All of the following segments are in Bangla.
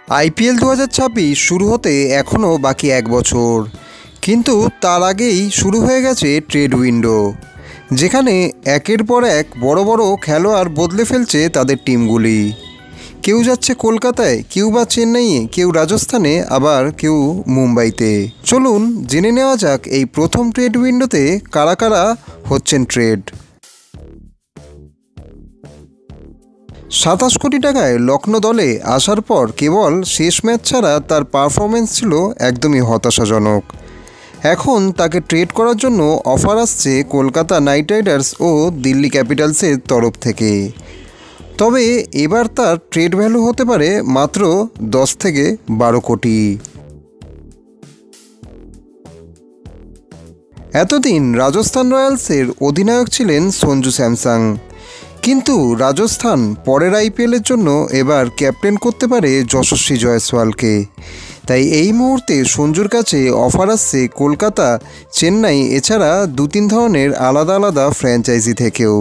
আইপিএল 2026 শুরু হতে এখনও বাকি এক বছর, কিন্তু তার আগেই শুরু হয়ে গেছে ট্রেড উইন্ডো, যেখানে একের পর এক বড় বড় খেলোয়াড় বদলে ফেলছে তাদের টিমগুলি। কেউ যাচ্ছে কলকাতায়, কেউ বা চেন্নাইয়ে, কেউ রাজস্থানে, আবার কেউ মুম্বাইতে। চলুন জেনে নেওয়া যাক এই প্রথম ট্রেড উইন্ডোতে কারা কারা হচ্ছেন ট্রেড। 27 কোটি টাকায় লখনৌ দলে আসার পর কেবল শেষ ম্যাচ ছাড়া তার পারফরমেন্স ছিল একদমই হতাশাজনক। এখন তাকে ট্রেড করার জন্য অফার আসছে কলকাতা নাইট রাইডার্স ও দিল্লি ক্যাপিটালসের তরফ থেকে। তবে এবার তার ট্রেড ভ্যালু হতে পারে মাত্র 10 থেকে 12 কোটি। এতদিন রাজস্থান রয়্যালসের অধিনায়ক ছিলেন সঞ্জু স্যামসন, কিন্তু রাজস্থান পরের আইপিএলের জন্য এবার ক্যাপ্টেন করতে পারে যশস্বী জয়সওয়ালকে। তাই এই মুহূর্তে সঞ্জুর কাছে অফার আসছে কলকাতা, চেন্নাই, এছাড়া 2-3 ধরনের আলাদা আলাদা ফ্র্যাঞ্চাইজি থেকেও,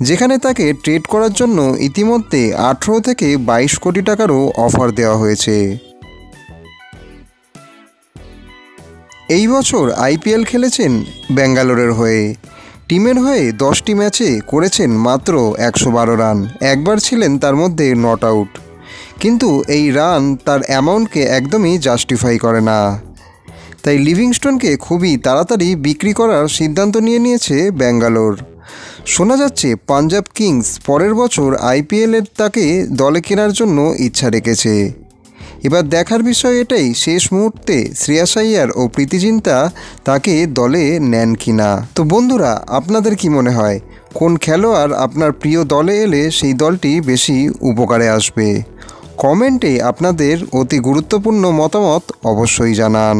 যেখানে তাকে ট্রেড করার জন্য ইতিমধ্যে 18 থেকে 22 কোটি টাকারও অফার দেওয়া হয়েছে। এই বছর আইপিএল খেলেছেন ব্যাঙ্গালোরের হয়ে। টিমের হয়ে 10টি ম্যাচে করেছেন মাত্র 112 রান, একবার ছিলেন তার মধ্যে নট আউট। কিন্তু এই রান তার অ্যামাউন্টকে একদমই জাস্টিফাই করে না। তাই লিভিংস্টোনকে খুবই তাড়াতাড়ি বিক্রি করার সিদ্ধান্ত নিয়েছে ব্যাঙ্গালোর। শোনা যাচ্ছে পাঞ্জাব কিংস পরের বছর আইপিএলের তাকে দলে কেনার জন্য ইচ্ছা রেখেছে। এবার দেখার বিষয় এটাই, শেষ মুহূর্তে শ্রেয়াস আইয়ার ও প্রীতি জিন্তা তাকে দলে নেন কিনা। তো বন্ধুরা, আপনাদের কি মনে হয় কোন খেলোয়াড় আপনার প্রিয় দলে এলে সেই দলটি বেশি উপকারে আসবে? কমেন্টে আপনাদের অতি গুরুত্বপূর্ণ মতামত অবশ্যই জানান।